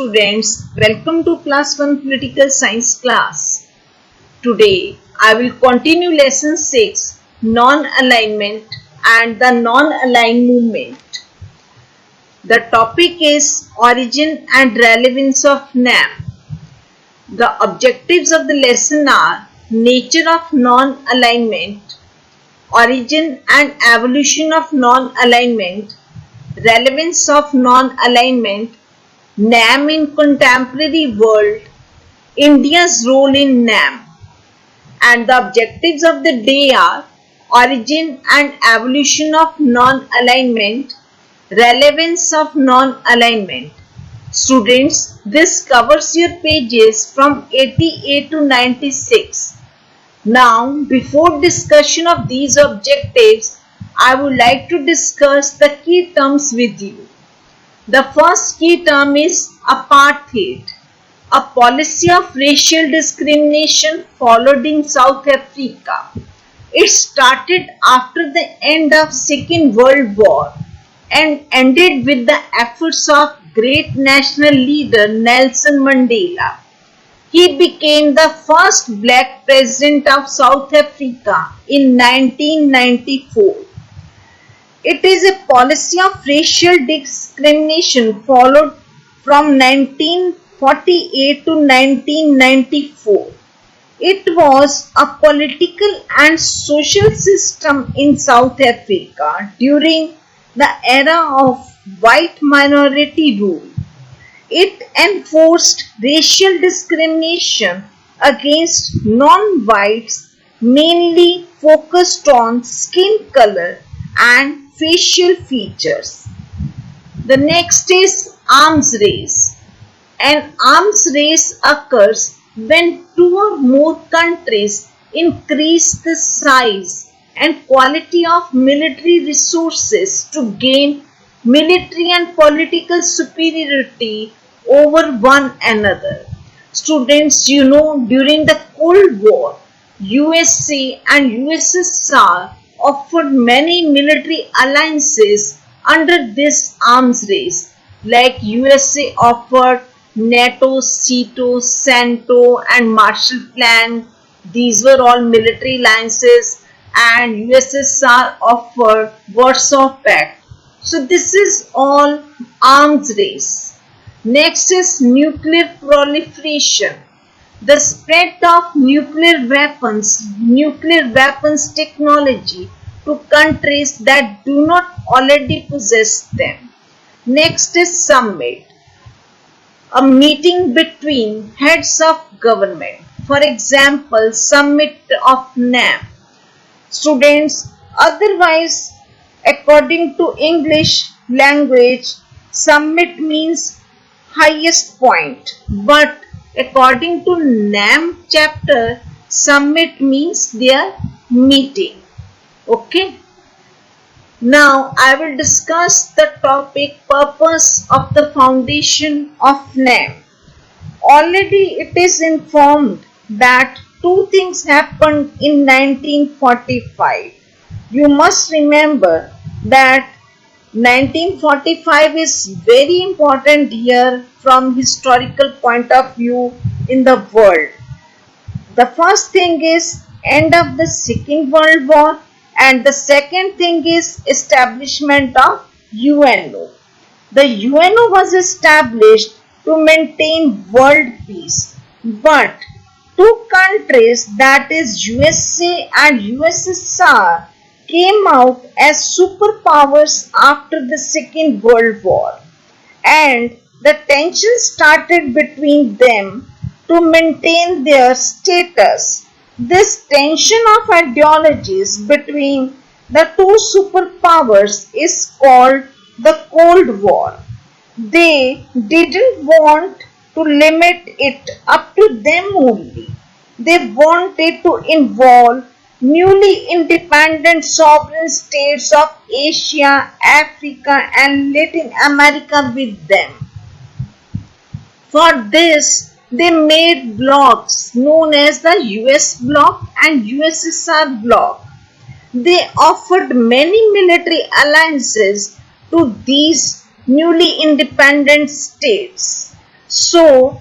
students, welcome to class 1 political science class. Today I will continue lesson 6 non-alignment and the non-aligned movement. The topic is origin and relevance of NAM. The objectives of the lesson are nature of non-alignment, origin and evolution of non-alignment, relevance of non-alignment, NAM in contemporary world, India's role in NAM. And the objectives of the day are origin and evolution of non-alignment, relevance of non-alignment. Students, this covers your pages from 88 to 96. Now, before discussion of these objectives, I would like to discuss the key terms with you. The first key term is apartheid, a policy of racial discrimination followed in South Africa. It started after the end of Second World War and ended with the efforts of great national leader Nelson Mandela. He became the first black president of South Africa in 1994. It is a policy of racial discrimination followed from 1948 to 1994. It was a political and social system in South Africa during the era of white minority rule. It enforced racial discrimination against non-whites, mainly focused on skin color and facial features. The next is arms race. An arms race occurs when two or more countries increase the size and quality of military resources to gain military and political superiority over one another. Students, you know, during the Cold War, USA and USSR offered many military alliances under this arms race, like USA offered NATO, CETO, CENTO and Marshall Plan. These were all military alliances, and USSR offered Warsaw Pact. So this is all arms race. Next is nuclear proliferation. The spread of nuclear weapons technology to countries that do not already possess them. Next is summit, a meeting between heads of government. For example, summit of NAM. Students, otherwise, according to English language, summit means highest point, but according to NAM chapter, summit means their meeting. Okay. Now I will discuss the topic purpose of the foundation of NAM. Already it is informed that two things happened in 1945. You must remember that 1945 is very important year from historical point of view in the world. The first thing is end of the Second World War, and the second thing is establishment of UNO. The UNO was established to maintain world peace, but two countries, that is USA and USSR, came out as superpowers after the Second World War, and the tension started between them to maintain their status. This tension of ideologies between the two superpowers is called the Cold War. They didn't want to limit it up to them only. They wanted to involve newly independent sovereign states of Asia, Africa and Latin America with them. For this, they made blocks known as the US bloc and USSR bloc. They offered many military alliances to these newly independent states. so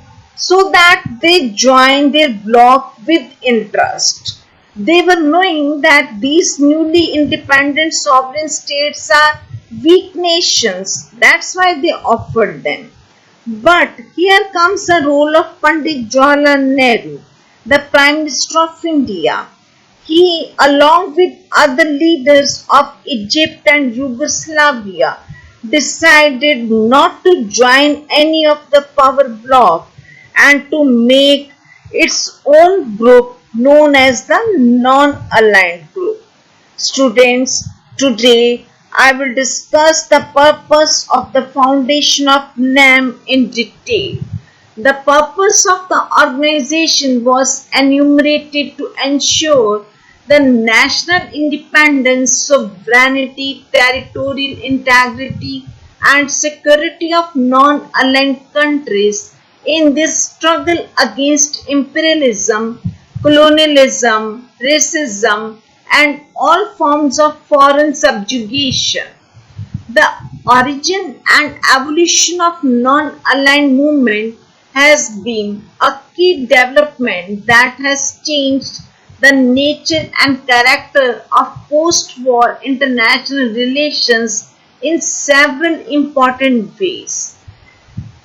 that they join their bloc with interest. They were knowing that these newly independent sovereign states are weak nations. That's why they offered them. But here comes the role of Pandit Jawaharlal Nehru, the Prime Minister of India. He, along with other leaders of Egypt and Yugoslavia, decided not to join any of the power bloc and to make its own group known as the non-aligned group. Students, today I will discuss the purpose of the foundation of NAM in detail. The purpose of the organization was enumerated to ensure the national independence, sovereignty, territorial integrity, and security of non-aligned countries in this struggle against imperialism, colonialism, racism, and all forms of foreign subjugation. The origin and evolution of non-aligned movement has been a key development that has changed the nature and character of post-war international relations in several important ways.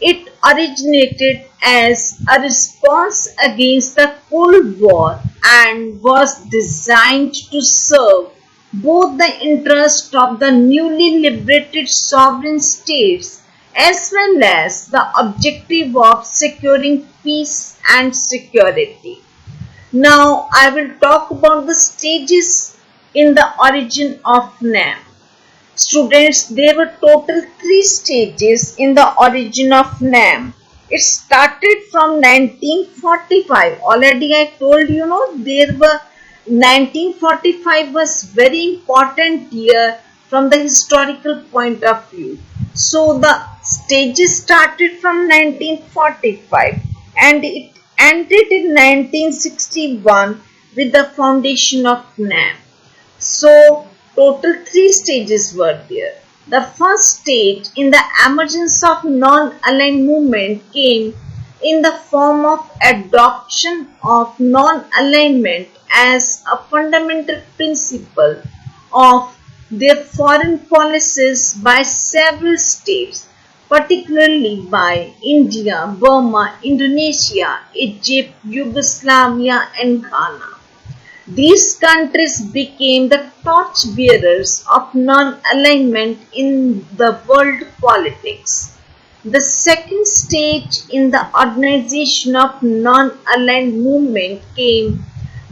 It originated as a response against the Cold War and was designed to serve both the interest of the newly liberated sovereign states as well as the objective of securing peace and security. Now I will talk about the stages in the origin of NAM. Students, there were total 3 stages in the origin of NAM. It started from 1945. Already I told you, there were 1945 was very important year from the historical point of view. So the stages started from 1945 and it ended in 1961 with the foundation of NAM. So total 3 stages were there. The first stage in the emergence of non-aligned movement came in the form of adoption of non-alignment as a fundamental principle of their foreign policies by several states, particularly by India, Burma, Indonesia, Egypt, Yugoslavia, and Ghana. These countries became the torchbearers of non-alignment in the world politics. The second stage in the organization of non-aligned movement came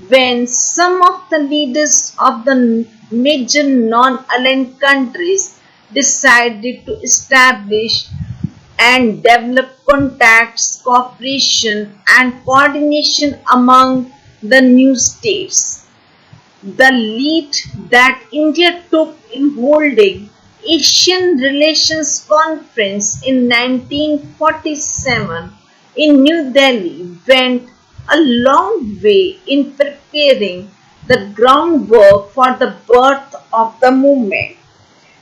when some of the leaders of the major non-aligned countries decided to establish and develop contacts, cooperation, and coordination among the new states. The lead that India took in holding Asian Relations Conference in 1947 in New Delhi went a long way in preparing the groundwork for the birth of the movement.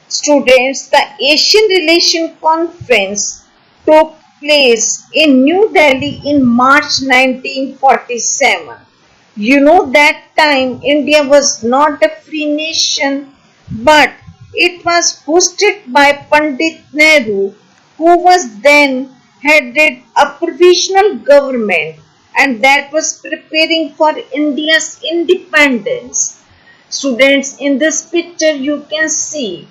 Students, the Asian Relations Conference took place in New Delhi in March 1947. That time India was not a free nation, but it was hosted by Pandit Nehru, who was then headed a provisional government and that was preparing for India's independence. Students, in this picture you can see,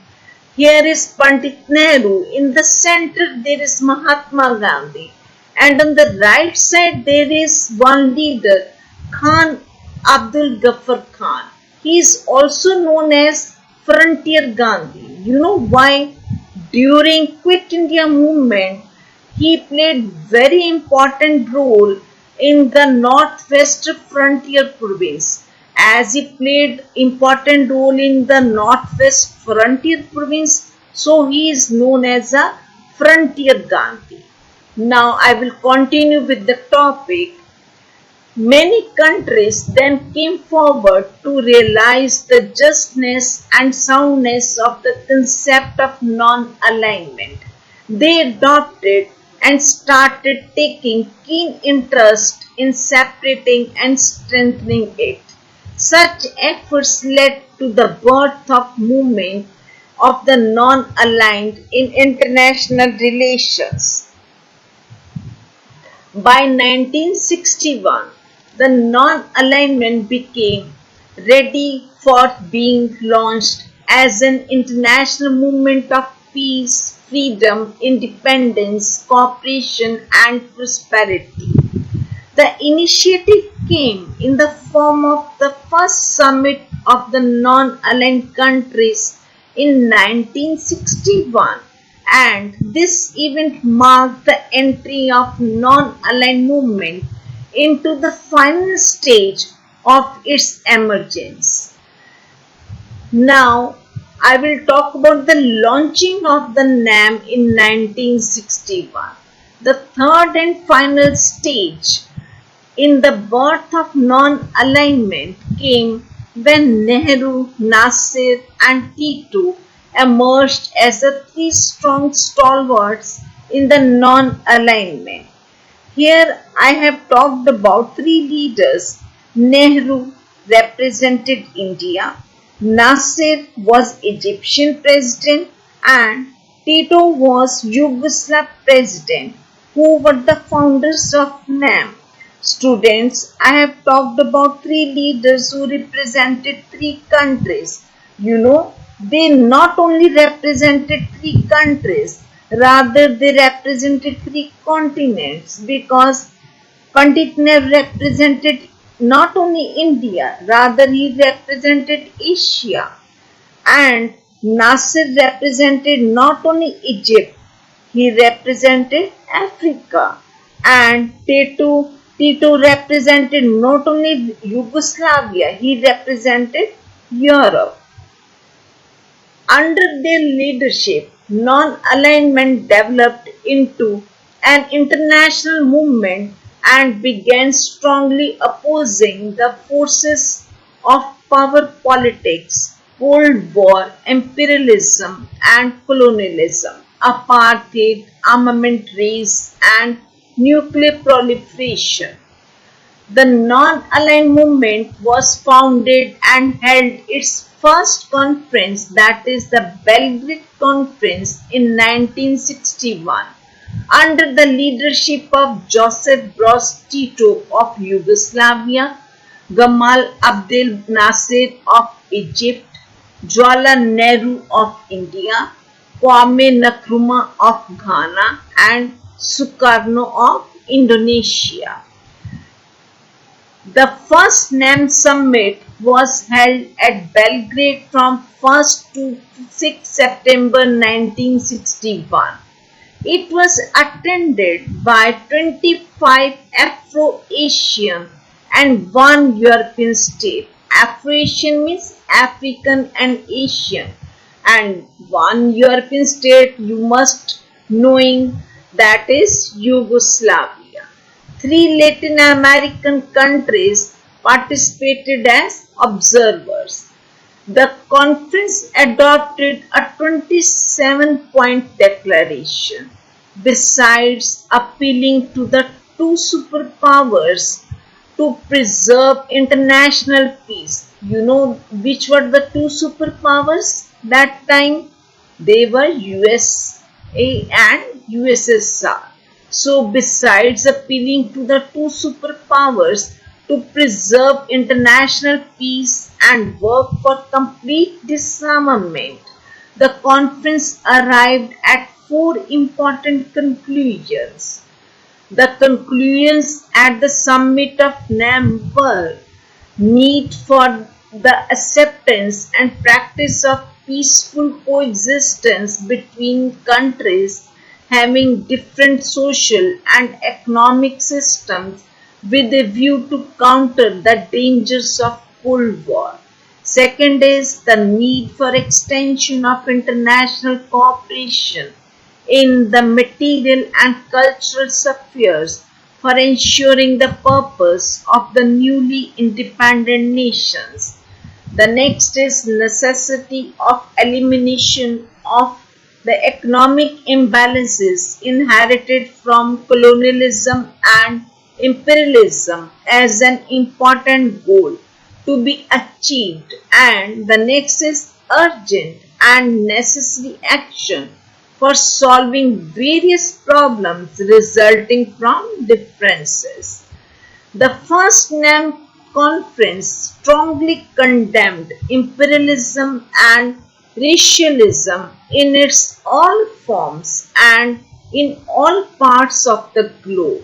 here is Pandit Nehru, in the center there is Mahatma Gandhi, and on the right side there is one leader, Khan Abdul Ghaffar Khan. He is also known as Frontier Gandhi. You know why? During Quit India movement, he played very important role in the northwest frontier province. As he played important role in the northwest frontier province, so he is known as a Frontier Gandhi. Now I will continue with the topic. Many countries then came forward to realize the justness and soundness of the concept of non-alignment. They adopted and started taking keen interest in separating and strengthening it. Such efforts led to the birth of movement of the non-aligned in international relations. By 1961, the non-alignment became ready for being launched as an international movement of peace, freedom, independence, cooperation, and prosperity. The initiative came in the form of the first summit of the non-aligned countries in 1961, and this event marked the entry of non-aligned movement into the final stage of its emergence. Now, I will talk about the launching of the NAM in 1961. The third and final stage in the birth of non-alignment came when Nehru, Nasser and Tito emerged as the three strong stalwarts in the non-alignment. Here I have talked about three leaders. Nehru represented India, Nasser was Egyptian president and Tito was Yugoslav president, who were the founders of NAM. Students, I have talked about three leaders who represented three countries. They not only represented three countries, rather they represented three continents, because Pandit Nehru represented not only India, rather he represented Asia, and Nasser represented not only Egypt, he represented Africa, and Tito represented not only Yugoslavia, he represented Europe. Under their leadership, non-alignment developed into an international movement and began strongly opposing the forces of power politics, Cold War, imperialism and colonialism, apartheid, armament race and nuclear proliferation. The non-aligned movement was founded and held its first conference, that is the Belgrade Conference, in 1961 under the leadership of Joseph Broz Tito of Yugoslavia, Gamal Abdel Nasser of Egypt, Jawaharlal Nehru of India, Kwame Nkrumah of Ghana and Sukarno of Indonesia. The first NAM summit was held at Belgrade from 1st to 6 September 1961. It was attended by 25 Afro-Asian and 1 European state. Afro-Asian means African and Asian, and 1 European state you must knowing, that is Yugoslavia. 3 Latin American countries participated as observers. The conference adopted a 27-point declaration. Besides appealing to the two superpowers to preserve international peace. You know which were the two superpowers that time? They were USA and USSR. So besides appealing to the two superpowers to preserve international peace and work for complete disarmament, the conference arrived at 4 important conclusions. The conclusions at the summit of NAM were: need for the acceptance and practice of peaceful coexistence between countries having different social and economic systems with a view to counter the dangers of Cold War. Second is the need for extension of international cooperation in the material and cultural spheres for ensuring the purpose of the newly independent nations. The next is necessity of elimination of the economic imbalances inherited from colonialism and imperialism as an important goal to be achieved, and the next is urgent and necessary action for solving various problems resulting from differences. The first NAM conference strongly condemned imperialism and racialism in its all forms and in all parts of the globe.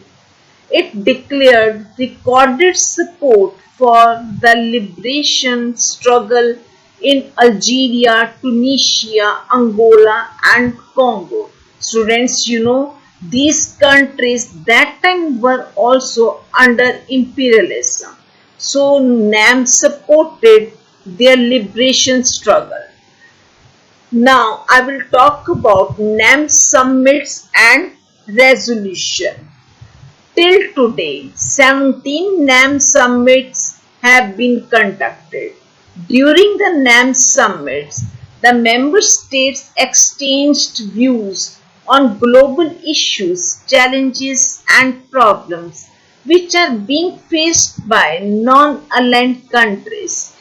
It declared recorded support for the liberation struggle in Algeria, Tunisia, Angola, and Congo. Students, these countries that time were also under imperialism. So NAM supported their liberation struggle. Now I will talk about NAM summits and resolution. Till today, 17 NAM summits have been conducted. During the NAM summits, the member states exchanged views on global issues, challenges, and problems which are being faced by non-aligned countries.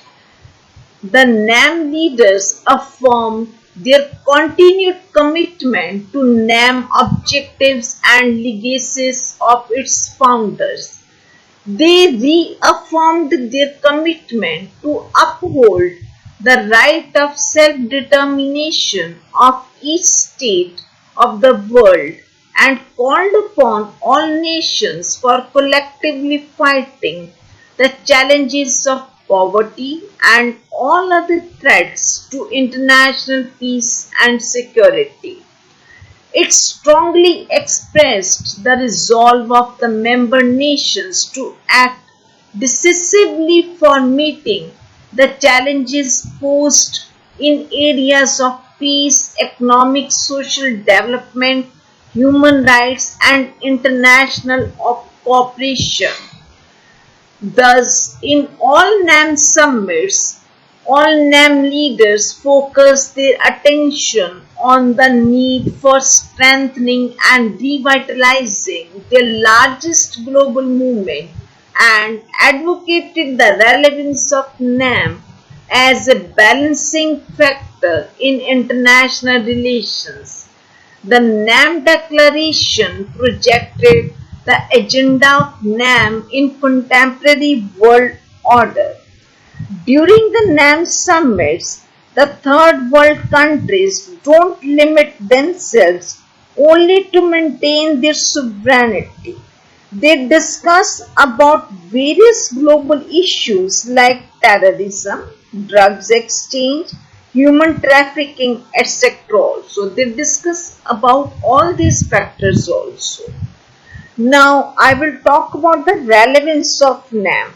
The NAM leaders affirmed their continued commitment to NAM objectives and legacies of its founders. They reaffirmed their commitment to uphold the right of self-determination of each state of the world and called upon all nations for collectively fighting the challenges of poverty and all other threats to international peace and security. It strongly expressed the resolve of the member nations to act decisively for meeting the challenges posed in areas of peace, economic, social development, human rights, and international cooperation. Thus, in all NAM summits, all NAM leaders focused their attention on the need for strengthening and revitalizing the largest global movement and advocated the relevance of NAM as a balancing factor in international relations. The NAM Declaration projected the agenda of NAM in contemporary world order. During the NAM summits, the third world countries don't limit themselves only to maintain their sovereignty. They discuss about various global issues like terrorism, drugs exchange, human trafficking, etc. So they discuss about all these factors also. Now I will talk about the relevance of NAM.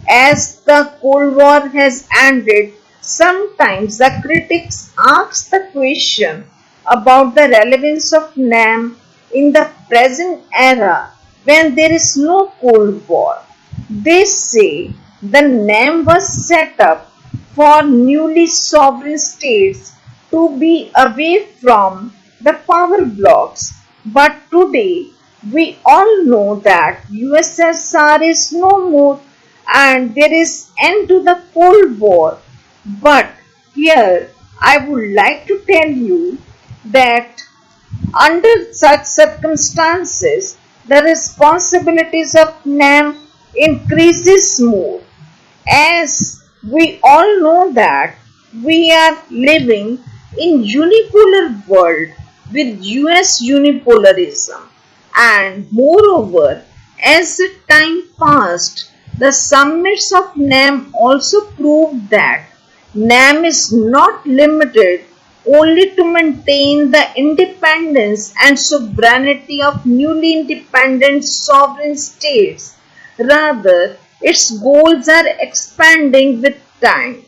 As the Cold War has ended, sometimes the critics ask the question about the relevance of NAM in the present era when there is no Cold War. They say the NAM was set up for newly sovereign states to be away from the power blocks. But today, we all know that USSR is no more and there is end to the Cold War. But here I would like to tell you that under such circumstances, the responsibilities of NAM increases more, as we all know that we are living in unipolar world with US unipolarism, and moreover, as the time passed, the summits of NAM also proved that NAM is not limited only to maintain the independence and sovereignty of newly independent sovereign states. Rather, its goals are expanding with time.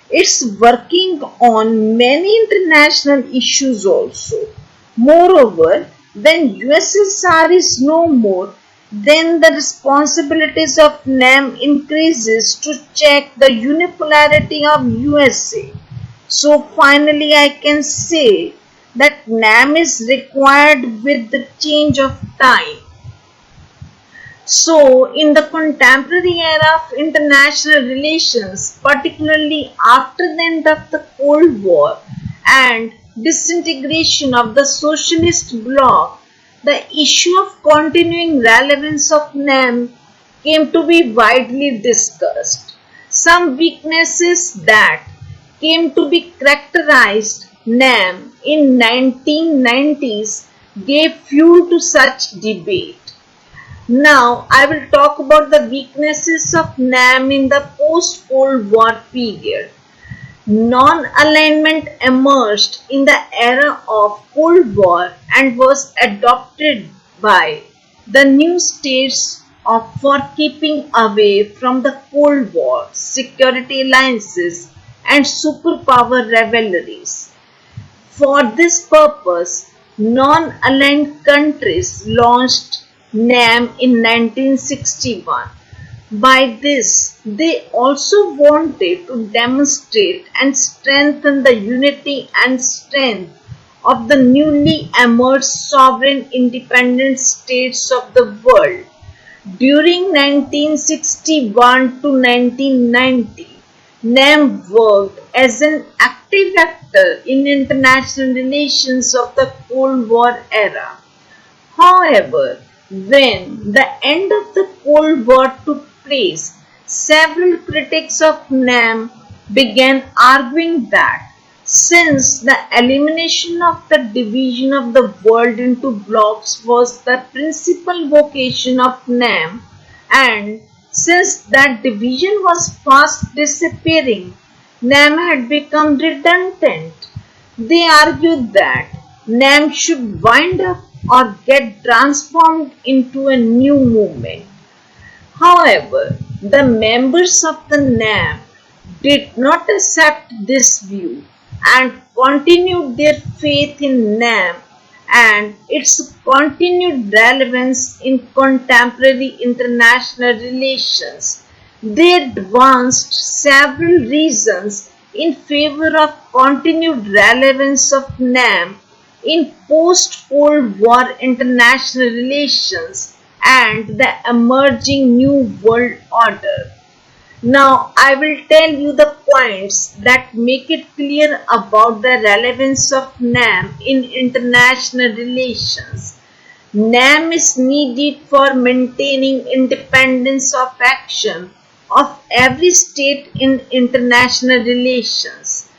It's working on many international issues also. Moreover, when USSR is no more, then the responsibilities of NAM increases to check the unipolarity of USA. So finally I can say that NAM is required with the change of time. So, in the contemporary era of international relations, particularly after the end of the Cold War and disintegration of the socialist bloc, the issue of continuing relevance of NAM came to be widely discussed. Some weaknesses that came to be characterized NAM in 1990s gave fuel to such debate. Now, I will talk about the weaknesses of NAM in the post-Cold War period. Non-alignment emerged in the era of Cold War and was adopted by the new states for keeping away from the Cold War, security alliances, and superpower rivalries. For this purpose, non-aligned countries launched NAM in 1961. By this, they also wanted to demonstrate and strengthen the unity and strength of the newly emerged sovereign independent states of the world. During 1961 to 1990, NAM worked as an active actor in international relations of the Cold War era. However, when the end of the Cold War took place, several critics of NAM began arguing that since the elimination of the division of the world into blocs was the principal vocation of NAM, and since that division was fast disappearing, NAM had become redundant. They argued that NAM should wind up or get transformed into a new movement. However, the members of the NAM did not accept this view and continued their faith in NAM and its continued relevance in contemporary international relations. They advanced several reasons in favor of continued relevance of NAM in post-Cold War international relations and the emerging New World Order. Now, I will tell you the points that make it clear about the relevance of NAM in international relations. NAM is needed for maintaining independence of action of every state in international relations.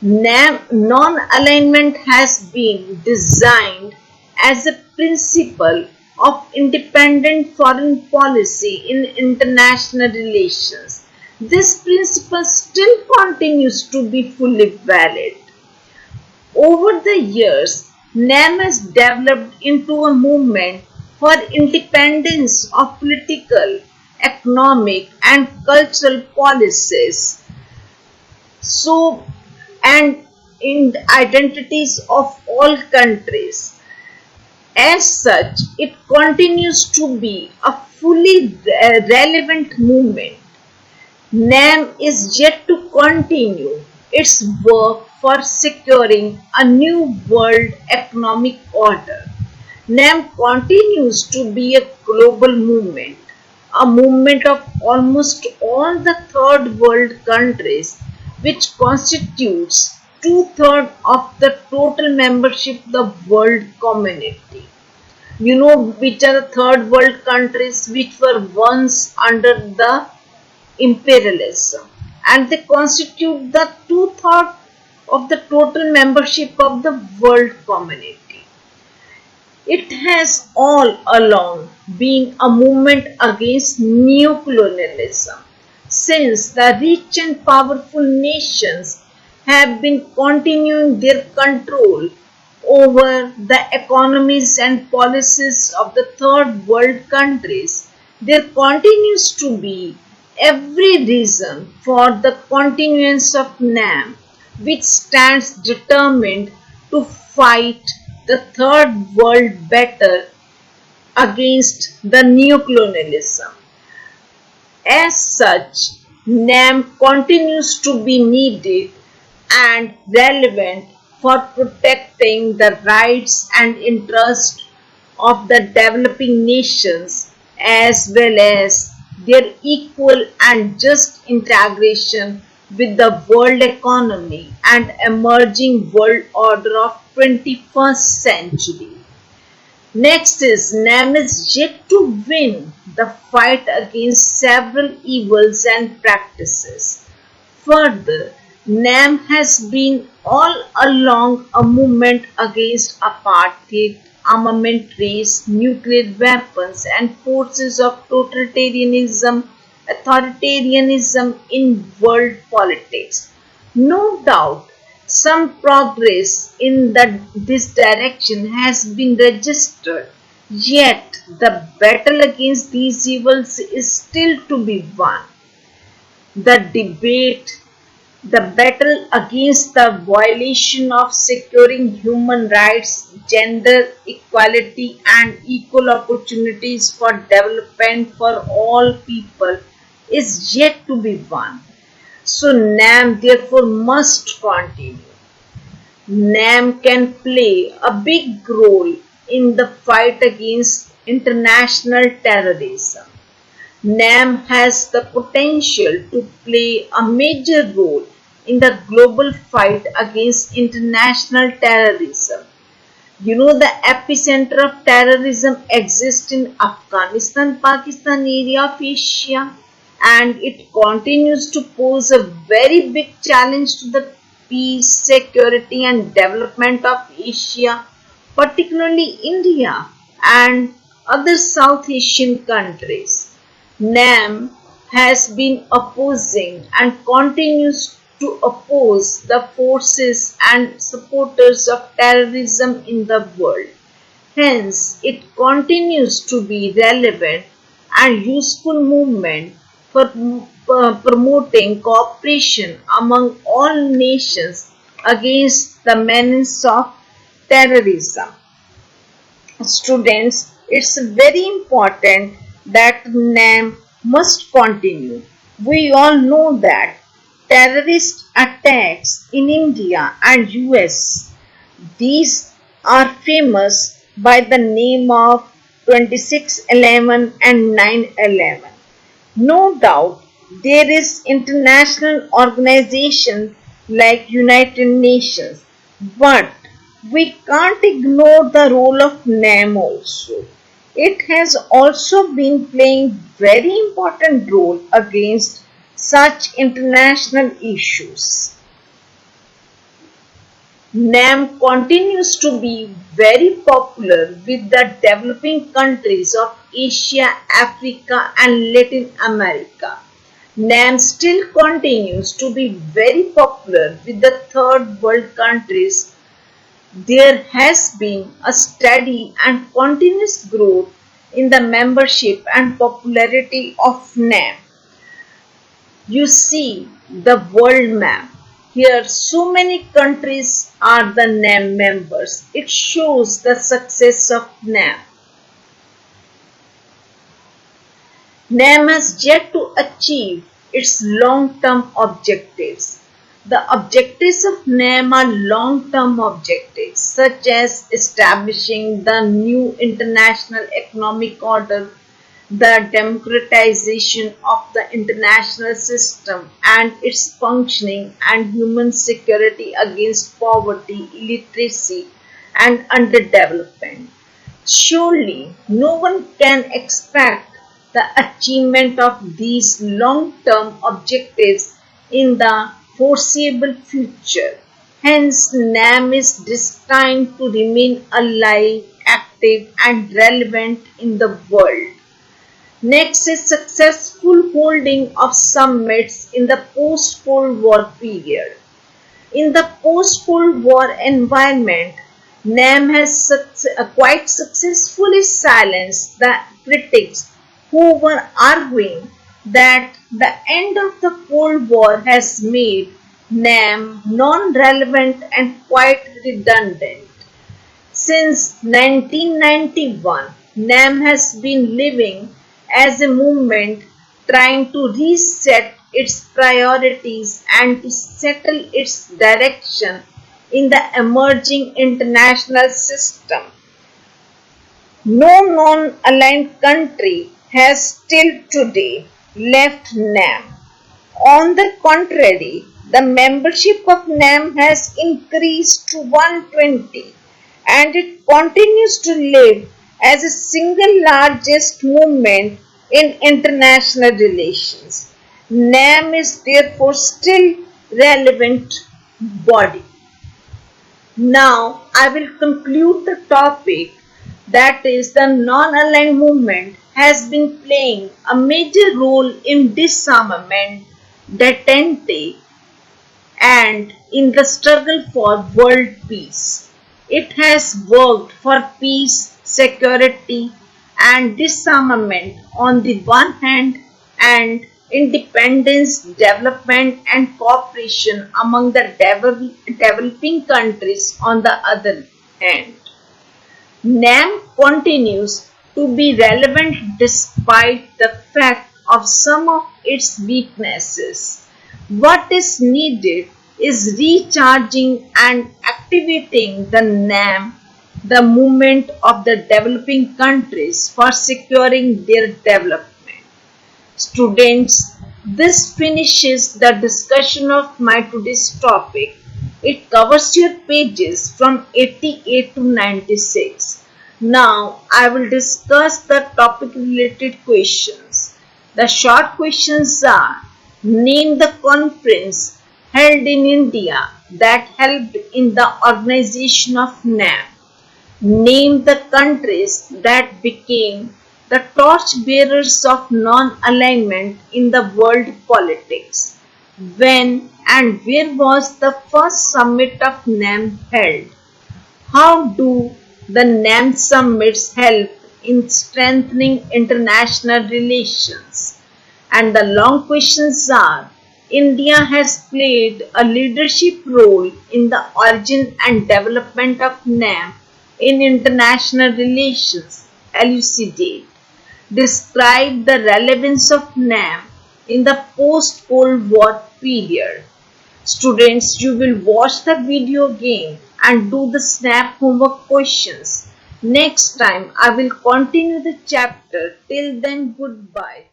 NAM non-alignment has been designed as a principle of independent foreign policy in international relations. This principle still continues to be fully valid. Over the years, NAM has developed into a movement for independence of political, economic, and cultural policies. And in identities of all countries. As such, it continues to be a fully relevant movement. NAM is yet to continue its work for securing a new world economic order. NAM continues to be a global movement, a movement of almost all the third world countries, which constitutes 2/3 of the total membership of the world community. You know which are the third world countries which were once under the imperialism, and they constitute the 2/3 of the total membership of the world community. It has all along been a movement against neocolonialism, since the rich and powerful nations have been continuing their control over the economies and policies of the third world countries. There continues to be every reason for the continuance of NAM, which stands determined to fight the third world battle against the neocolonialism. As such, NAM continues to be needed and relevant for protecting the rights and interests of the developing nations as well as their equal and just integration with the world economy and emerging world order of 21st century. Next is NAM is yet to win the fight against several evils and practices. Further, NAM has been all along a movement against apartheid, armament race, nuclear weapons, and forces of totalitarianism, authoritarianism in world politics. No doubt, some progress in this direction has been registered, yet the battle against these evils is still to be won. The battle against the violation of securing human rights, gender equality, and equal opportunities for development for all people is yet to be won. So NAM therefore must continue. NAM can play a big role in the fight against international terrorism. NAM has the potential to play a major role in the global fight against international terrorism. You know, the epicenter of terrorism exists in Afghanistan, Pakistan area of Asia, and it continues to pose a very big challenge to the peace, security, and development of Asia, particularly India and other South Asian countries. NAM has been opposing and continues to oppose the forces and supporters of terrorism in the world. Hence, it continues to be relevant and useful movement for promoting cooperation among all nations against the menace of terrorism. Students, it's very important that NAM must continue. We all know that terrorist attacks in India and US, these are famous by the name of 26/11 and 9/11. No doubt there is international organization like United Nations, but we can't ignore the role of NAM also. It has also been playing very important role against such international issues. NAM continues to be very popular with the developing countries of Asia, Africa, and Latin America. NAM still continues to be very popular with the third world countries. There has been a steady and continuous growth in the membership and popularity of NAM. You see the world map. Here so many countries are the NAM members. It shows the success of NAM. NAM has yet to achieve its long-term objectives. The objectives of NAM are long-term objectives such as establishing the new international economic order, the democratization of the international system and its functioning, and human security against poverty, illiteracy, and underdevelopment. Surely, no one can expect the achievement of these long-term objectives in the foreseeable future. Hence, NAM is destined to remain alive, active, and relevant in the world. Next is successful holding of summits in the post-Cold War period. In the post-Cold War environment, NAM has quite successfully silenced the critics who were arguing that the end of the Cold War has made NAM non-relevant and quite redundant. Since 1991, NAM has been living as a movement trying to reset its priorities and to settle its direction in the emerging international system. No non-aligned country has till today left NAM. On the contrary, the membership of NAM has increased to 120 and it continues to live as the single largest movement in international relations. NAM is therefore still relevant body. Now I will conclude the topic, that is the non-aligned movement has been playing a major role in disarmament, detente, and in the struggle for world peace. It has worked for peace, security, and disarmament on the one hand and independence, development, and cooperation among the developing countries on the other hand. NAM continues to be relevant despite the fact of some of its weaknesses. What is needed is recharging and activating the NAM, the movement of the developing countries for securing their development. Students, this finishes the discussion of my today's topic. It covers your pages from 88 to 96. Now, I will discuss the topic related questions. The short questions are: name the conference held in India that helped in the organization of NAM. Name the countries that became the torchbearers of non-alignment in the world politics. When and where was the first summit of NAM held? How do the NAM summits help in strengthening international relations? And the long questions are: India has played a leadership role in the origin and development of NAM in international relations. Elucidate. Describe the relevance of NAM in the post-Cold War period. Students, you will watch the video again and do the snap homework questions. Next time, I will continue the chapter. Till then, goodbye.